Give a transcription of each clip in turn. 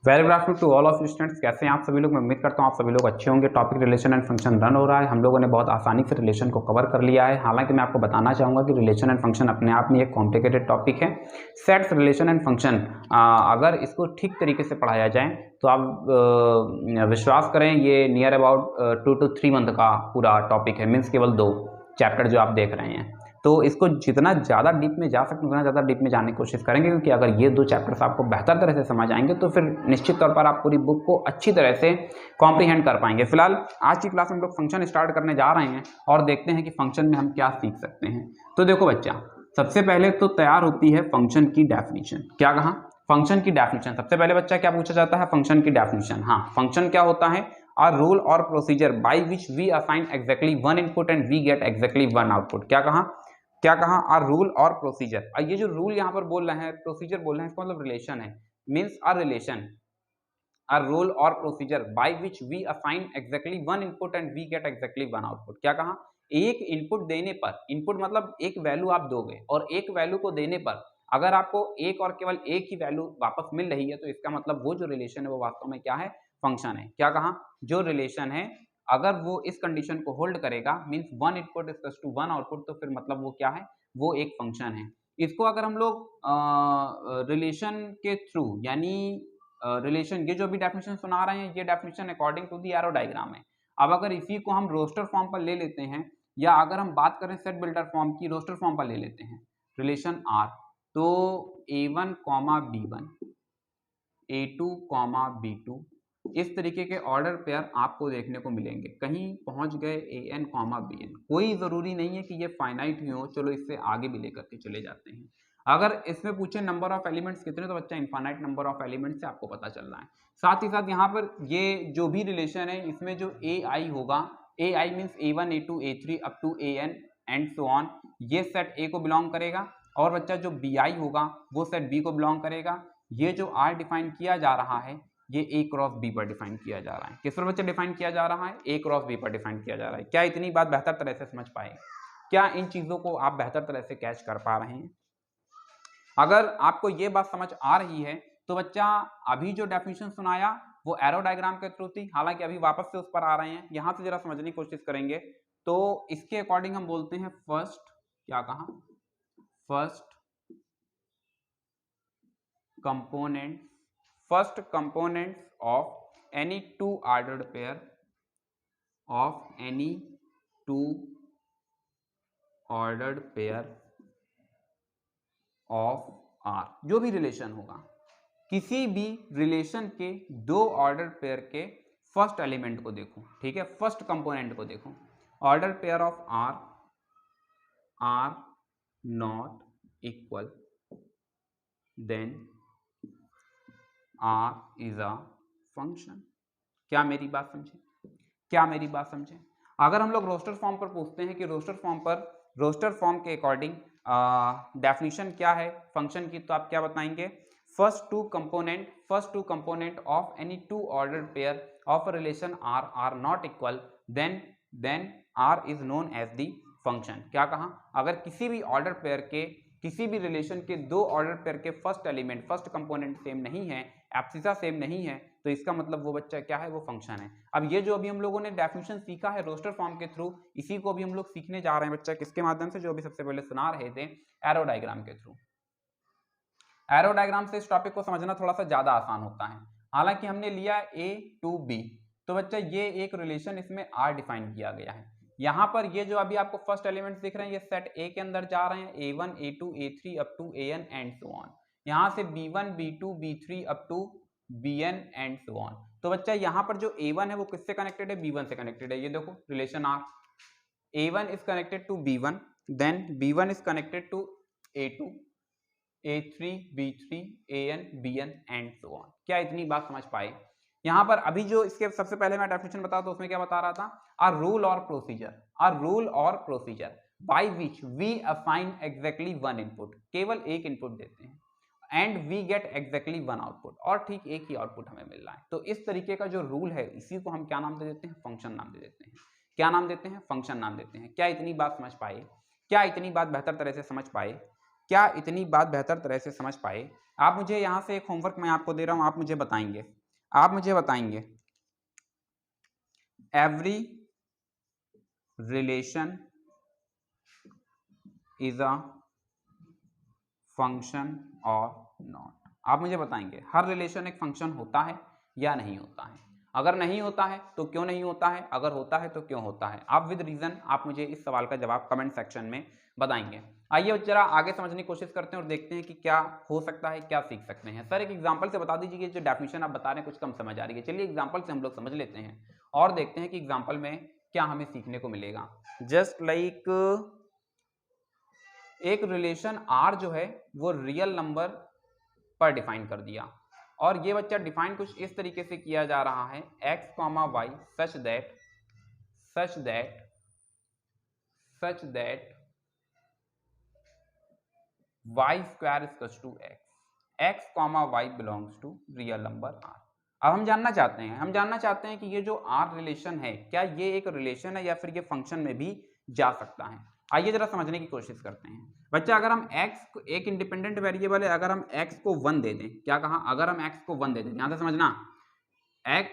Very good afternoon to all of you students. कैसे हैं आप सभी लोग? मैं उम्मीद करता हूं आप सभी लोग अच्छे होंगे। Topic relation and function run हो रहा है। हम लोगों ने बहुत आसानी से रिलेशन को कवर कर लिया है। हालांकि मैं आपको बताना चाहूँगा कि रिलेशन एंड फंक्शन अपने आप में एक कॉम्प्लिकेटेड टॉपिक है। सेट्स, रिलेशन एंड फंक्शन अगर इसको ठीक तरीके से पढ़ाया जाए तो आप विश्वास करें ये नियर अबाउट 2 to 3 मंथ का पूरा टॉपिक है। मीन्स केवल 2 चैप्टर जो आप देख रहे हैं। तो इसको जितना ज़्यादा डीप में जा सकते उतना ज़्यादा डीप में जाने की कोशिश करेंगे, क्योंकि अगर ये 2 चैप्टर्स आपको बेहतर तरह से समझ आएंगे तो फिर निश्चित तौर पर आप पूरी बुक को अच्छी तरह से कॉम्प्रीहेंड कर पाएंगे। फिलहाल आज की क्लास में हम लोग फंक्शन स्टार्ट करने जा रहे हैं और देखते हैं कि फंक्शन में हम क्या सीख सकते हैं। तो देखो बच्चा, सबसे पहले तो तैयार होती है फंक्शन की डेफिनेशन। क्या कहा? फंक्शन की डेफिनेशन। सबसे पहले बच्चा क्या पूछा जाता है? फंक्शन की डेफिनेशन। हाँ, फंक्शन क्या होता है? A rule or procedure by which we assign exactly one input and we get exactly one output। क्या कहा? क्या कहा? आ रूल और प्रोसीजर। ये जो रूल यहाँ पर बोल रहे हैं, प्रोसीजर बोल रहे हैं, इसका मतलब रिलेशन है। Means a relation, a rule or procedure by which we assign exactly one input and we get exactly one output। क्या कहा? एक इनपुट देने पर, इनपुट मतलब एक वैल्यू आप दोगे और एक वैल्यू को देने पर अगर आपको एक और केवल एक ही वैल्यू वापस मिल रही है तो इसका मतलब वो जो रिलेशन है वो वास्तव में क्या है? फंक्शन है। क्या कहा? जो रिलेशन है अगर वो इस कंडीशन को होल्ड करेगा, means one input is to one output, तो फिर मतलब वो क्या है? वो एक फंक्शन है। इसको अगर हम लोग रिलेशन के थ्रू, यानी रिलेशन, ये जो भी डेफिनेशन सुना रहे हैं ये definition according to the arrow diagram है। अब अगर इसी को हम रोस्टर फॉर्म पर ले लेते हैं, या अगर हम बात करें सेट बिल्डर फॉर्म की, रोस्टर फॉर्म पर ले लेते हैं रिलेशन आर, तो a1 b1, a2 b2, इस तरीके के ऑर्डर पेयर आपको देखने को मिलेंगे। कहीं पहुंच गए an, bn। कोई जरूरी नहीं है कि ये फाइनाइट ही हो, चलो इससे आगे भी लेकर के चले जाते हैं। अगर इसमें पूछे नंबर ऑफ एलिमेंट्स कितने, तो बच्चा इनफाइनाइट नंबर ऑफ एलिमेंट्स से आपको पता चल रहा है। साथ ही साथ यहाँ पर ये जो भी रिलेशन है इसमें जो ai होगा, ai means a1 a2 a3 up to an and so on, ये सेट a को बिलोंग करेगा। और बच्चा जो bi होगा वो सेट b को बिलोंग करेगा। ये जो r डिफाइन किया जा रहा है ये a क्रॉस b पर डिफाइन किया जा रहा है। किस पर बच्चे डिफाइन किया जा रहा है? a क्रॉस b पर डिफाइन किया जा रहा है। क्या इतनी बात बेहतर तरह से समझ पाए? क्या इन चीजों को आप बेहतर तरह से कैच कर पा रहे हैं? अगर आपको ये बात समझ आ रही है तो बच्चा अभी जो डेफिनेशन सुनाया वो एरो डायग्राम के थ्रू थी, हालांकि अभी वापस से उस पर आ रहे हैं। यहां से जरा समझने की कोशिश करेंगे तो इसके अकॉर्डिंग हम बोलते हैं फर्स्ट, क्या कहा? First component, first components of any two ordered pair, of any two ordered pair of R. जो भी रिलेशन होगा, किसी भी रिलेशन के दो ऑर्डर पेयर के फर्स्ट एलिमेंट को देखो, ठीक है, फर्स्ट कंपोनेंट को देखो। Order pair of R are not equal, then R is a function. क्या मेरी बात समझे? क्या मेरी बात समझे? अगर हम लोग रोस्टर फॉर्म पर पूछते हैं कि रोस्टर फॉर्म पर, रोस्टर फॉर्म के अकॉर्डिंग डेफिनेशन क्या है फंक्शन की, तो आप क्या बताएंगे? First two component of any two ordered pair of a relation R are not equal, then R is known as the function. क्या कहा? अगर किसी भी ऑर्डर पेयर के, किसी भी रिलेशन के दो ऑर्डर पेयर के first element, first component same नहीं है, एब्सिसा सेम नहीं है, तो इसका मतलब वो बच्चा क्या है? वो फंक्शन है। अब ये जो अभी हम लोगों ने डेफिनेशन सीखा है रोस्टर फॉर्म के थ्रू, इसी को अभी हम लोग सीखने जा रहे हैं बच्चा किसके माध्यम से? जो अभी सबसे पहले सुना रहे थे, एरो डायग्राम के थ्रू। एरो डायग्राम से इस टॉपिक को समझना थोड़ा सा ज्यादा आसान होता है। हालांकि हमने लिया a to b, तो बच्चा ये एक रिलेशन, इसमें r डिफाइन किया गया है। यहां पर ये जो अभी आपको फर्स्ट एलिमेंट्स दिख रहे हैं ये सेट a के अंदर जा रहे हैं, a1 a2 a3 up to an and so on. यहां से b1 b2 b3 up to bn and so on. तो बच्चा यहाँ पर जो a1 है वो किससे कनेक्टेड है? b1 से कनेक्टेड है। ये देखो relation r, a1 is connected to b1, then b1 is connected to a2, a3 b3 an bn and so on. क्या इतनी बात समझ पाए? यहां पर अभी जो इसके सबसे पहले मैं डेफिनेशन बताता हूं उसमें क्या बता रहा था? अ रूल और प्रोसीजर, अ रूल और procedure by which we assign exactly one input, केवल एक इनपुट देते हैं, and we get exactly one output, और ठीक एक ही आउटपुट हमें मिल रहा है। तो इस तरीके का जो रूल है इसी को हम क्या नाम दे देते हैं? फंक्शन नाम दे देते हैं। क्या नाम देते हैं? फंक्शन नाम देते हैं। क्या इतनी बात समझ पाए? क्या इतनी बात बेहतर तरह से समझ पाए? क्या इतनी बात बेहतर तरह से समझ पाए? आप मुझे यहाँ से एक होमवर्क मैं आपको दे रहा हूँ, आप मुझे बताएंगे every relation is a function और नॉट। आप मुझे बताएंगे हर रिलेशन एक फंक्शन होता है या नहीं होता है? अगर नहीं होता है तो क्यों नहीं होता है, अगर होता है तो क्यों होता है? आप विद रीजन आप मुझे इस सवाल का जवाब कमेंट सेक्शन में बताएंगे। आइए जरा आगे समझने की कोशिश करते हैं और देखते हैं कि क्या हो सकता है, क्या सीख सकते हैं। सर एक एग्जांपल से बता दीजिए कि जो डेफिनेशन आप बता रहे हैं कुछ कम समझ आ रही है। चलिए एग्जांपल से हम लोग समझ लेते हैं और देखते हैं कि एग्जांपल में क्या हमें सीखने को मिलेगा। जस्ट लाइक एक रिलेशन आर जो है वो रियल नंबर पर डिफाइन कर दिया और ये बच्चा डिफाइन कुछ इस तरीके से किया जा रहा है x, y such that y square is equals to x, y belongs to real number r। अब हम जानना चाहते हैं कि ये जो r रिलेशन है क्या ये एक रिलेशन है या फिर ये फंक्शन में भी जा सकता है। आइए जरा समझने की कोशिश करते हैं। बच्चा अगर हम x को एक इंडिपेंडेंट वेरिएबल है, अगर हम x को 1 दे दें, क्या कहा, अगर हम x को 1 दे दें, ध्यान से समझना,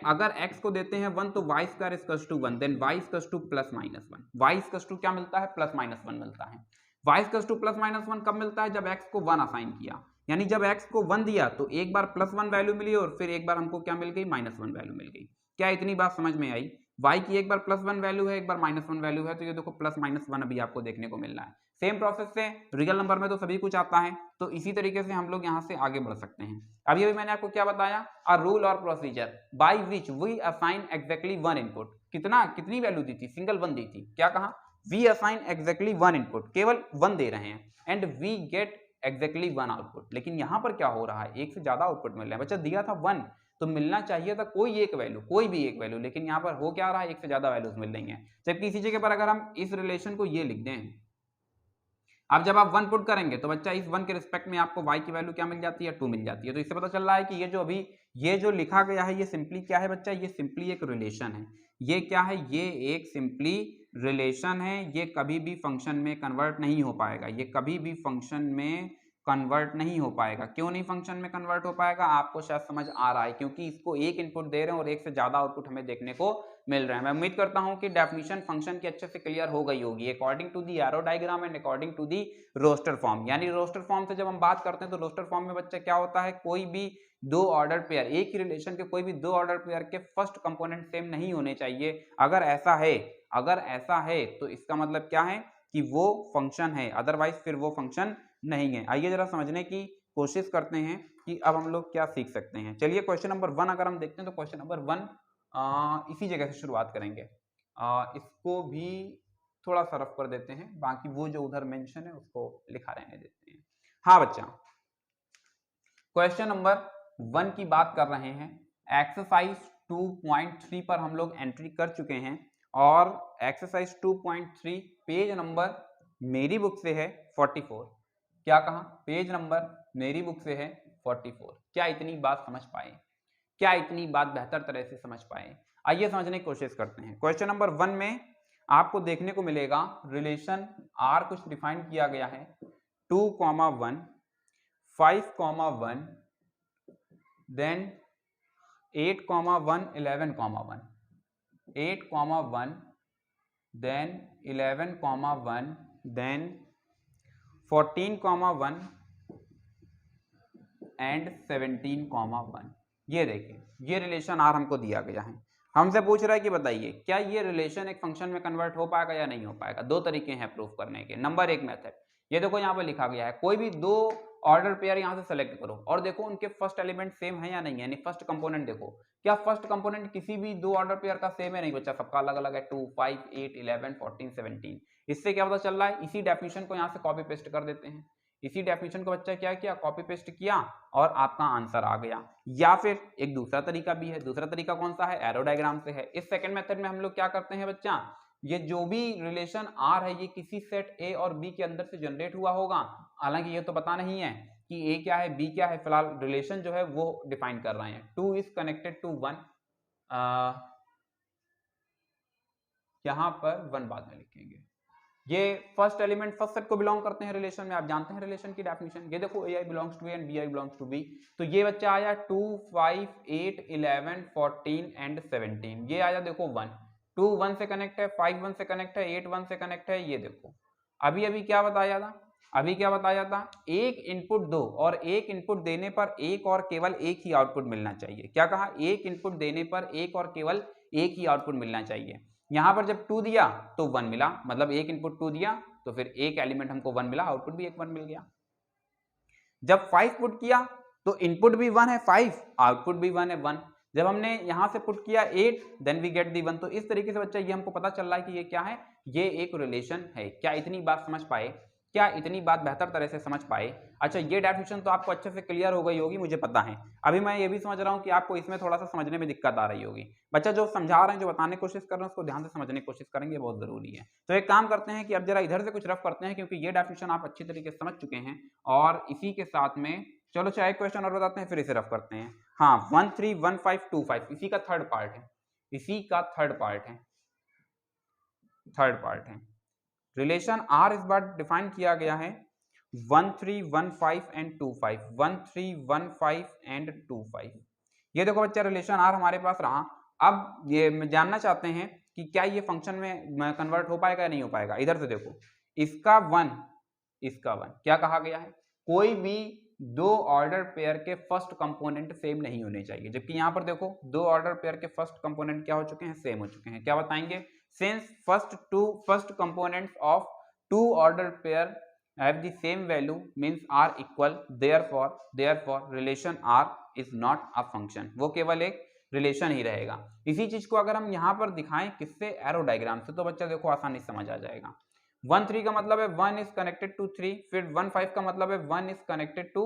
अगर x को देते हैं 1 तो y square equals to 1, then y equals to plus minus 1, y equals to क्या मिलता है, प्लस माइनस 1 मिलता है। y equals to plus minus 1 कब मिलता है, जब x को 1 असाइन किया, यानी जब x को 1 दिया तो एक बार प्लस 1 वैल्यू मिली और फिर एक बार हमको क्या मिल गई, माइनस 1 वैल्यू मिल गई। क्या इतनी बात समझ में आई? y की एक बार प्लस 1 वैल्यू है, एक बार माइनस 1 वैल्यू है, तो ये देखो प्लस माइनस 1 अभी आपको देखने को मिल रहा है। सेम प्रोसेस से रियल नंबर में तो सभी कुछ आता है, तो इसी तरीके से हम लोग यहाँ से आगे बढ़ सकते हैं। अभी अभी मैंने आपको क्या बताया, अ रूल और procedure by which we assign exactly 1 input. कितनी वैल्यू दी थी, सिंगल 1 दी थी। क्या कहा, वी असाइन एग्जैक्टली 1 इनपुट, केवल 1 दे रहे हैं, and we get exactly 1 output. लेकिन यहाँ पर क्या हो रहा है, एक से ज्यादा आउटपुट मिल रहा है। बच्चा दिया था 1 तो मिलना चाहिए था कोई भी एक वैल्यू, लेकिन यहाँ पर हो क्या रहा है, एक से ज्यादा वैल्यूज मिल रही हैं। जबकि इसी जगह पर अगर हम इस रिलेशन को ये लिख दें, अब जब आप 1 पुट करेंगे तो बच्चा इस 1 के रिस्पेक्ट में आपको y की वैल्यू क्या मिल जाती है, 2 मिल जाती है। तो इससे पता चल रहा है कि ये जो लिखा गया है ये सिंपली क्या है बच्चा, ये सिंपली एक रिलेशन है। ये क्या है, ये एक सिंपली रिलेशन है। ये कभी भी फंक्शन में कन्वर्ट नहीं हो पाएगा, ये कभी भी फंक्शन में कन्वर्ट नहीं हो पाएगा। क्यों नहीं फंक्शन में कन्वर्ट हो पाएगा, आपको शायद समझ आ रहा है, क्योंकि इसको एक इनपुट दे रहे हैं और एक से ज्यादा आउटपुट हमें देखने को मिल रहा है। मैं उम्मीद करता हूं कि डेफिनेशन फंक्शन की अच्छे से क्लियर हो गई होगी according to the arrow diagram and according to the roster form. यानी रोस्टर फॉर्म से जब हम बात करते हैं तो रोस्टर फॉर्म में बच्चा क्या होता है, कोई भी दो ऑर्डर पेयर, एक ही रिलेशन के कोई भी दो ऑर्डर पेयर के फर्स्ट कंपोनेंट सेम नहीं होने चाहिए। अगर ऐसा है तो इसका मतलब क्या है कि वो फंक्शन है, अदरवाइज फिर वो फंक्शन नहीं है। आइए जरा समझने की कोशिश करते हैं कि अब हम लोग क्या सीख सकते हैं। चलिए क्वेश्चन नंबर 1 अगर हम देखते हैं तो क्वेश्चन नंबर 1 इसी जगह से शुरुआत करेंगे। इसको भी थोड़ा सा रफ कर देते हैं, बाकी वो जो उधर मेंशन है उसको लिखा रहने देते हैं। हाँ बच्चा, क्वेश्चन नंबर 1 की बात कर रहे हैं। एक्सरसाइज 2.3 पर हम लोग एंट्री कर चुके हैं और एक्सरसाइज 2.3 पेज नंबर मेरी बुक से है 44। क्या कहा, पेज नंबर मेरी बुक से है 44। क्या इतनी बात समझ पाए, क्या इतनी बात बेहतर तरह से समझ पाए? आइए समझने की कोशिश करते हैं। क्वेश्चन नंबर 1 में आपको देखने को मिलेगा रिलेशन आर कुछ डिफाइन किया गया है 2,1 5,1 देन 8,1 11,1 8,1 देन 11,1 देन 14,1 एंड 17,1। ये देखिए ये रिलेशन आर हमको दिया गया है। हमसे पूछ रहा है कि बताइए क्या ये रिलेशन एक फंक्शन में कन्वर्ट हो पाएगा या नहीं हो पाएगा। दो तरीके हैं प्रूफ करने के। नंबर 1 मेथड, ये देखो यहाँ पे लिखा गया है कोई भी दो ऑर्डर पेयर यहाँ से सेलेक्ट करो और देखो उनके फर्स्ट एलिमेंट सेम है या नहीं है, यानी फर्स्ट कंपोनेंट देखो। क्या फर्स्ट कंपोनेंट किसी भी दो ऑर्डर पेयर का सेम है? नहीं बच्चा, सबका अलग अलग है। 2 5 8 11 14 17। इससे क्या पता चल रहा है, इसी डेफिनेशन को यहाँ से कॉपी पेस्ट कर देते हैं। इसी डेफिनेशन को बच्चा क्या किया, कॉपी पेस्ट किया और आपका आंसर आ गया। या फिर एक दूसरा तरीका भी है। दूसरा तरीका कौन सा है, एरो डायग्राम से है। इस सेकंड मेथड में हम लोग क्या करते हैं बच्चा, ये जो भी रिलेशन आर है ये किसी सेट ए और बी के अंदर से जनरेट हुआ होगा। हालांकि ये तो पता नहीं है कि ए क्या है बी क्या है, फिलहाल रिलेशन जो है वो डिफाइन कर रहे हैं। 2 इज कनेक्टेड टू 1, यहां पर 1 बाद में लिखेंगे। ये फर्स्ट एलिमेंट फर्स्ट सेट को बिलोंग करते हैं रिलेशन में, आप जानते हैं रिलेशन की डेफिनेशन। ये देखो ai belongs to a and bi belongs to b, तो ये बच्चा आया 2 5 8 11 14 एंड 17। ये आया देखो 1, 2 1 से कनेक्ट है, 5 1 से कनेक्ट है, 8 1 से कनेक्ट है। ये देखो अभी क्या बताया था, एक इनपुट दो और एक इनपुट देने पर एक और केवल एक ही आउटपुट मिलना चाहिए। क्या कहा, एक इनपुट देने पर एक और केवल एक ही आउटपुट मिलना चाहिए। यहां पर जब 2 दिया तो 1 मिला, मतलब एक इनपुट 2 दिया तो फिर एक एलिमेंट हमको 1 मिला, आउटपुट भी एक 1 मिल गया। जब 5 पुट किया तो इनपुट भी 1 है 5, आउटपुट भी 1 है 1। जब हमने यहां से पुट किया 8 देन वी गेट दी 1। तो इस तरीके से बच्चा ये हमको पता चल रहा है कि ये क्या है, ये एक रिलेशन है। क्या इतनी बात समझ पाए, क्या इतनी बात बेहतर तरह से समझ पाए? अच्छा, ये डेफिनेशन तो आपको अच्छे से क्लियर हो गई होगी, मुझे पता है। अभी मैं ये भी समझ रहा हूँ कि आपको इसमें थोड़ा सा समझने में दिक्कत आ रही होगी। बच्चा जो समझा रहे हैं, जो बताने की कोशिश कर रहे हैं, उसको ध्यान से समझने की कोशिश करेंगे, बहुत जरूरी है। तो एक काम करते हैं कि अब जरा इधर से कुछ रफ करते हैं, क्योंकि ये डेफिनेशन आप अच्छी तरीके से समझ चुके हैं। और इसी के साथ में चलो चाहे क्वेश्चन और बताते हैं, फिर इसे रफ करते हैं। हाँ, 1 3 1 5 2 5 इसी का थर्ड पार्ट है, रिलेशन आर इस बार डिफाइन किया गया है 1 3 1 5 एंड 2 5, 1 3 1 5 एंड 2 5। ये देखो बच्चा रिलेशन आर हमारे पास रहा। अब ये जानना चाहते हैं कि क्या ये फंक्शन में कन्वर्ट हो पाएगा या नहीं हो पाएगा। इधर से देखो, इसका 1 क्या कहा गया है, कोई भी दो ऑर्डर पेयर के फर्स्ट कंपोनेंट सेम नहीं होने चाहिए। जबकि यहां पर देखो दो ऑर्डर पेयर के फर्स्ट कंपोनेंट क्या हो चुके हैं, सेम हो चुके हैं। क्या बताएंगे, since first components of two order pair have the same value means are equal, therefore relation R is not a function। वो केवल एक रिलेशन ही रहेगा। इसी चीज को अगर हम यहाँ पर दिखाएं किससे, एरो डायग्राम से, तो बच्चा देखो आसानी समझ आ जाएगा। 1 3 का मतलब है 1 इज कनेक्टेड टू 3, फिर 1 5 का मतलब है 1 इज कनेक्टेड टू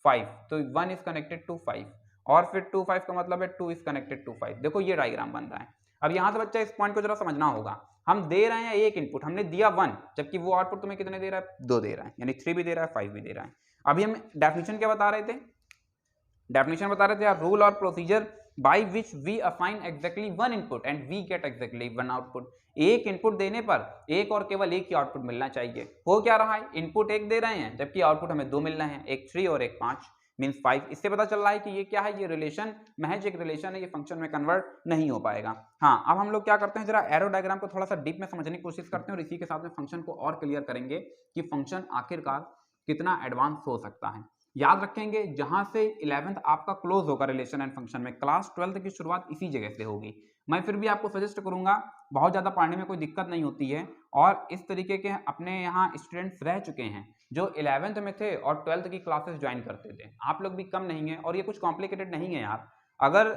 5, तो 1 इज कनेक्टेड टू 5, और फिर 2 5 का मतलब है 2 इज कनेक्टेड टू 5। देखो ये डायग्राम बन रहा है। अब यहाँ से बच्चा इस पॉइंट को जरा समझना होगा। हम दे रहे हैं एक इनपुट, हमने दिया 1, जबकि वो आउटपुट तुम्हें कितने दे रहा है, 2 दे रहा है, यानी 3 भी दे रहा है 5 भी दे रहा है। अभी हम डेफिनेशन क्या बता रहे थे, रूल और procedure by which we assign exactly 1 input and we get exactly 1 output. एक इनपुट देने पर एक और केवल एक ही आउटपुट मिलना चाहिए। हो क्या रहा है, इनपुट एक दे रहे हैं जबकि आउटपुट हमें 2 मिलना है, एक 3 और एक 5 मीन्स 5। इससे पता चल रहा है कि ये क्या है, ये रिलेशन महज एक रिलेशन है, ये फंक्शन में कन्वर्ट नहीं हो पाएगा। हाँ, अब हम लोग क्या करते हैं, जरा एरो डायग्राम को थोड़ा सा डीप में समझने की कोशिश करते हैं, और इसी के साथ में फंक्शन को और क्लियर करेंगे कि फंक्शन आखिरकार कितना एडवांस हो सकता है। याद रखेंगे जहां से 11th आपका क्लोज होगा रिलेशन एंड फंक्शन में, क्लास 12th की शुरुआत इसी जगह से होगी। मैं फिर भी आपको सजेस्ट करूंगा, बहुत ज्यादा पढ़ने में कोई दिक्कत नहीं होती है, और इस तरीके के अपने यहाँ स्टूडेंट्स रह चुके हैं जो 11th में थे और 12th की क्लासेस ज्वाइन करते थे। आप लोग भी कम नहीं है, और ये कुछ कॉम्प्लिकेटेड नहीं है यार। अगर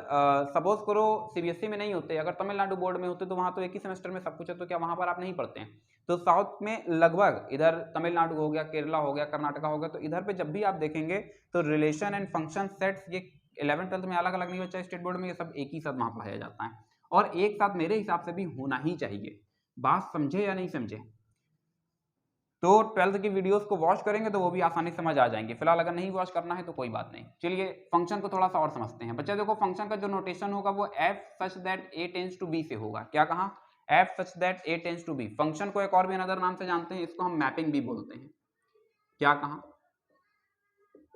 सपोज करो सीबीएसई में नहीं होते, अगर तमिलनाडु बोर्ड में होते तो वहां तो एक ही सेमेस्टर में सब कुछ है, तो क्या वहां पर आप नहीं पढ़ते हैं? तो साउथ में लगभग इधर तमिलनाडु हो गया, केरला हो गया, कर्नाटका हो गया, तो इधर पे जब भी आप देखेंगे तो रिलेशन एंड फंक्शन सेट्स ये 11th 12th में अलग अलग नहीं बच्चा, स्टेट बोर्ड में ये सब एक ही साथ वहां पढ़ाया जाता है, और एक साथ मेरे हिसाब से भी होना ही चाहिए। बात समझे या नहीं समझे? तो 12th की वीडियोस को वॉच करेंगे तो वो भी आसानी समझ आ जाएंगे। फिलहाल अगर नहीं वॉच करना है तो कोई बात नहीं। चलिए फंक्शन को थोड़ा सा और समझते हैं। बच्चा देखो फंक्शन का जो नोटेशन होगा वो f such that a tends to b से होगा। क्या कहा, f such that a tends to b। Function को एक और भी अनदर नाम से जानते हैं, इसको हम मैपिंग भी बोलते हैं। क्या कहा,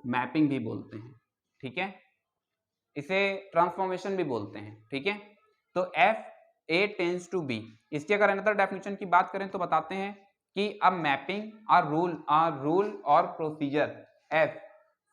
मैपिंग भी बोलते हैं, ठीक है। इसे ट्रांसफॉर्मेशन भी बोलते हैं, ठीक है। तो f a tends to b, इसकी अगर अनदर डेफिनेशन की बात करें तो बताते हैं कि अब मैपिंग और रूल और procedure f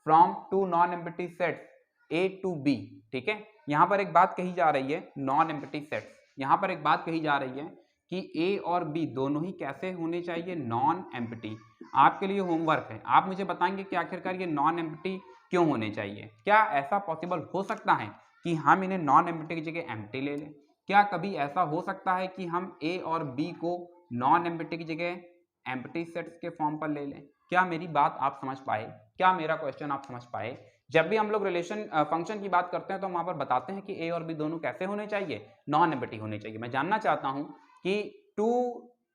from two non empty sets a to b, ठीक है। यहां पर एक बात कही जा रही है, नॉन एम्प्टी सेट्स, यहां पर एक बात कही जा रही है कि a और b दोनों ही कैसे होने चाहिए, नॉन एम्प्टी। आपके लिए होमवर्क है, आप मुझे बताएंगे कि आखिरकार ये नॉन एम्प्टी क्यों होने चाहिए। क्या ऐसा पॉसिबल हो सकता है कि हम इन्हें नॉन एम्प्टी की जगह एम्प्टी ले लें? क्या कभी ऐसा हो सकता है कि हम a और b को नॉन एम्प्टी की जगह एम्प्टी सेट्स के फॉर्म पर ले लें? क्या मेरी बात आप समझ पाए? क्या मेरा क्वेश्चन आप समझ पाए? जब भी हम लोग रिलेशन फंक्शन की बात करते हैं तो वहां पर बताते हैं कि a और b दोनों कैसे होने चाहिए, नॉन एम्प्टी होने चाहिए। मैं जानना चाहता हूं कि टू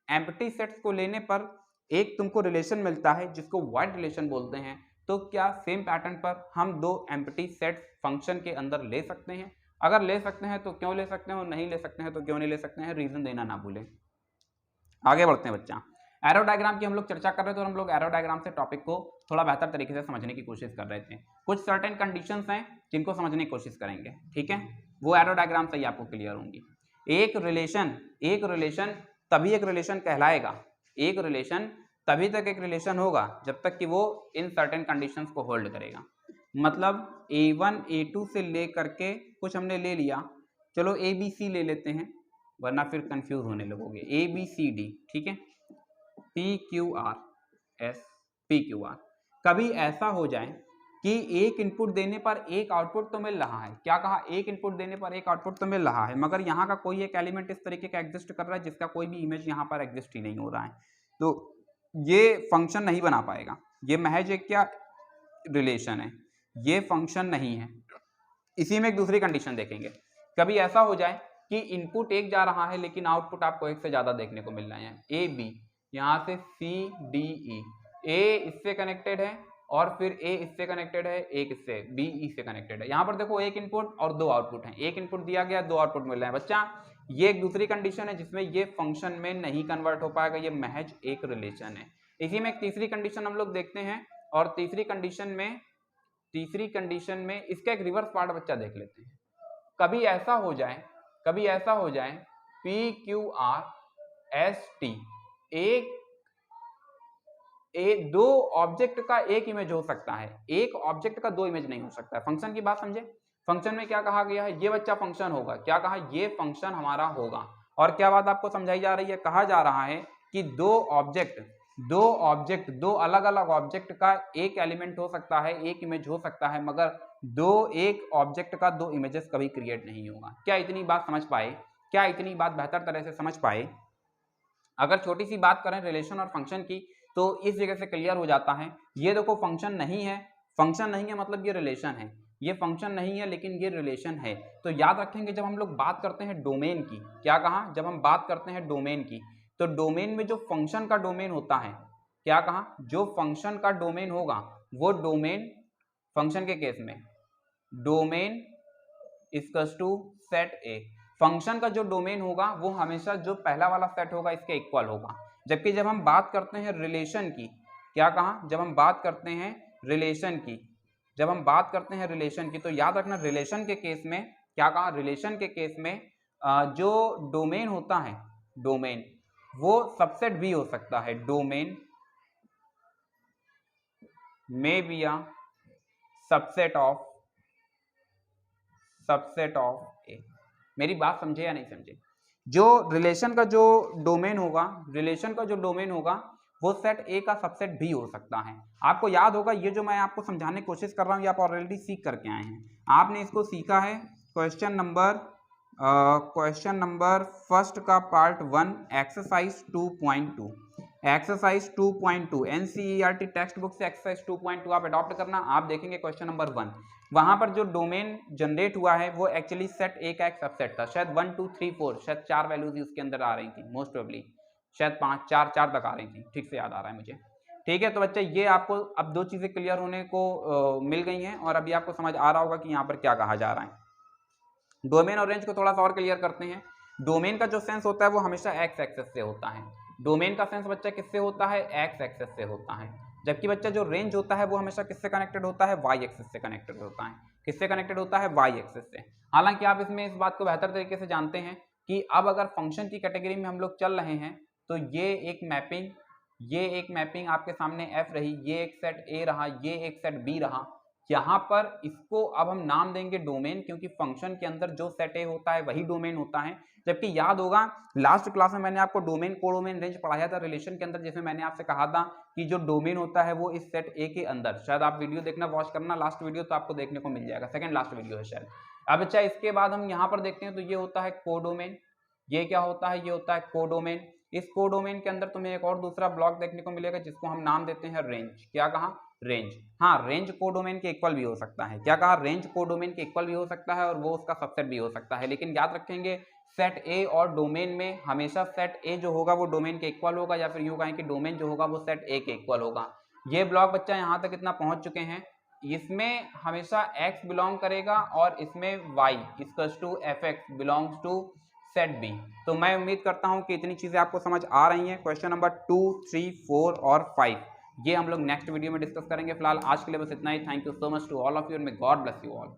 एम्प्टी सेट्स को लेने पर एक तुमको रिलेशन मिलता है जिसको वाइड रिलेशन बोलते हैं, तो क्या सेम पैटर्न पर हम दो एम्प्टी सेट्स फंक्शन के अंदर ले सकते हैं? अगर ले सकते हैं तो क्यों ले सकते हैं, और नहीं ले सकते हैं तो क्यों नहीं ले सकते हैं, रीजन देना ना भूलें। आगे बढ़ते हैं बच्चा। एरो डायग्राम की हम लोग चर्चा कर रहे थे और हम लोग एरो डायग्राम से टॉपिक को थोड़ा बेहतर तरीके से समझने की कोशिश कर रहे थे। कुछ सर्टेन कंडीशंस हैं जिनको समझने की कोशिश करेंगे, ठीक है, वो एरो डायग्राम से ही आपको क्लियर होंगी। एक रिलेशन तभी एक रिलेशन कहलाएगा, एक रिलेशन तभी तक एक रिलेशन होगा जब तक कि वो इन सर्टेन कंडीशंस को होल्ड करेगा। मतलब A1 A2 से ले करके कुछ हमने ले लिया, चलो ABC ले लेते हैं वरना फिर कंफ्यूज होने लगोगे। ABCD, ठीक है, PQRS PQR। कभी ऐसा हो जाए कि एक इनपुट देने पर एक आउटपुट तो मिल रहा है, क्या कहा, एक इनपुट देने पर एक आउटपुट तो मिल रहा है, मगर यहाँ का कोई एक एलिमेंट इस तरीके का एग्जिस्ट कर रहा है जिसका कोई भी इमेज यहाँ पर एग्जिस्ट ही नहीं हो रहा है, तो ये फंक्शन नहीं बना पाएगा। ये महज एक क्या रिलेशन है, ये फंक्शन नहीं है। इसी में एक दूसरी कंडीशन देखेंगे, कभी ऐसा हो जाए कि इनपुट एक जा रहा है लेकिन आउटपुट आपको एक से ज्यादा देखने को मिल रहा है, ए बी, यहाँ से सी डी ई, ए इससे कनेक्टेड है और फिर ए इससे कनेक्टेड है, एक इससे, बी ई से कनेक्टेड है। यहाँ पर देखो एक इनपुट और दो आउटपुट हैं, एक इनपुट दिया गया, दो आउटपुट मिल रहे हैं। बच्चा ये एक दूसरी कंडीशन है जिसमें ये फंक्शन में नहीं कन्वर्ट हो पाएगा, ये महज एक रिलेशन है। इसी में एक तीसरी कंडीशन हम लोग देखते हैं और तीसरी कंडीशन में इसका एक रिवर्स पार्ट बच्चा देख लेते हैं। कभी ऐसा हो जाए PQRST एक दो ऑब्जेक्ट का एक इमेज हो सकता है, एक ऑब्जेक्ट का दो इमेज नहीं हो सकता है। फंक्शन की बात समझे, फंक्शन में क्या कहा गया है, ये बच्चा फंक्शन होगा, क्या कहा, ये फंक्शन हमारा होगा। और क्या बात आपको समझाई जा रही है, कहा जा रहा है कि दो अलग अलग ऑब्जेक्ट का एक एलिमेंट हो सकता है, एक इमेज हो सकता है, मगर एक ऑब्जेक्ट का दो इमेजेस कभी क्रिएट नहीं होगा। क्या इतनी बात समझ पाए, क्या इतनी बात बेहतर तरह से समझ पाए? अगर छोटी सी बात करें रिलेशन और फंक्शन की तो इस जगह से क्लियर हो जाता है। ये देखो फंक्शन नहीं है मतलब ये रिलेशन है, ये फंक्शन नहीं है लेकिन ये रिलेशन है। तो याद रखेंगे जब हम लोग बात करते हैं डोमेन की, क्या कहा, जब हम बात करते हैं डोमेन की, तो डोमेन में जो फंक्शन का डोमेन होता है, क्या कहा, जो फंक्शन का डोमेन होगा वो डोमेन, फंक्शन के केस में domain equals to set A, function का जो डोमेन होगा वो हमेशा जो पहला वाला सेट होगा इसके इक्वल होगा। जबकि जब हम बात करते हैं रिलेशन की, क्या कहा, जब हम बात करते हैं रिलेशन की तो याद रखना रिलेशन के केस में, क्या कहा, रिलेशन के केस में जो डोमेन होता है, डोमेन वो सबसेट भी हो सकता है, डोमेन में बी अ सबसेट ऑफ ए। मेरी बात समझे या नहीं समझे? जो रिलेशन का जो डोमेन होगा वो सेट ए का सबसेट भी हो सकता है। आपको याद होगा ये जो मैं आपको समझाने की कोशिश कर रहा हूँ ये आप ऑलरेडी सीख करके आए हैं, आपने इसको सीखा है क्वेश्चन नंबर फर्स्ट का part 1 exercise 2.2 NCERT text book से एक्सरसाइज 2.2 आप अडॉप्ट करना। आप देखेंगे क्वेश्चन नंबर 1, वहां पर जो डोमेन जनरेट हुआ है वो एक्चुअली सेट ए का एक सबसेट था। शायद 1 2 3 4 शायद 4 वैल्यूज उसके अंदर आ रही थी, मोस्ट प्रोबेबली शायद 5 4 तक आ रही थी, ठीक से याद आ रहा है मुझे। ठीक है, तो बच्चे ये आपको अब दो चीजें क्लियर होने को मिल गई हैं और अभी आपको समझ आ रहा होगा कि यहाँ पर क्या कहा जा रहा है। डोमेन और रेंज को थोड़ा सा और क्लियर करते हैं। डोमेन का जो सेंस होता है वो हमेशा एक्स एक्सेस से होता है। डोमेन का सेंस बच्चा किससे होता है, एक्स एक्सेस से होता है। जबकि बच्चा जो रेंज होता है वो हमेशा किससे कनेक्टेड होता है, वाई एक्सेस से कनेक्टेड होता है। किससे कनेक्टेड होता है, वाई एक्सेस से। हालांकि आप इसमें इस बात को बेहतर तरीके से जानते हैं कि अब अगर फंक्शन की कैटेगरी में हम लोग चल रहे हैं तो ये एक मैपिंग आपके सामने एफ रही, ये एक सेट ए रहा, ये एक सेट बी रहा। यहाँ पर इसको अब हम नाम देंगे डोमेन, क्योंकि फंक्शन के अंदर जो सेट ए होता है वही डोमेन होता है। जबकि याद होगा लास्ट क्लास में मैंने आपको डोमेन, कोडोमेन, रेंज पढ़ाया था रिलेशन के अंदर, जिसमें मैंने आपसे कहा था कि जो डोमेन होता है वो इस सेट ए के अंदर, शायद आप वीडियो देखना, वॉच करना लास्ट वीडियो, तो आपको देखने को मिल जाएगा, सेकंड लास्ट वीडियो है शायद। अब अच्छा इसके बाद हम यहाँ पर देखते हैं तो ये होता है कोडोमेन। ये क्या होता है, ये होता है कोडोमेन। इस कोडोमेन के अंदर तुम्हें एक और दूसरा ब्लॉक देखने को मिलेगा जिसको हम नाम देते हैं रेंज। क्या कहा, रेंज। हाँ, रेंज कोडोमेन के इक्वल भी हो सकता है। क्या कहा, रेंज कोडोमेन के इक्वल भी हो सकता है और वो उसका सबसेट भी हो सकता है। लेकिन याद रखेंगे सेट ए और डोमेन में हमेशा सेट ए जो होगा वो डोमेन के इक्वल होगा, या फिर यूं कहें कि डोमेन जो होगा वो सेट ए के इक्वल होगा। ये ब्लॉक बच्चा यहाँ तक इतना पहुंच चुके हैं। इसमें हमेशा x बिलोंग करेगा और इसमें y equals to f x belongs to set B. तो मैं उम्मीद करता हूँ कि इतनी चीज़ें आपको समझ आ रही हैं। क्वेश्चन नंबर 2, 3, 4 और 5 ये हम लोग नेक्स्ट वीडियो में डिस्कस करेंगे। फिलहाल आज के लिए बस इतना ही। Thank you so much to all of you and may God bless you all.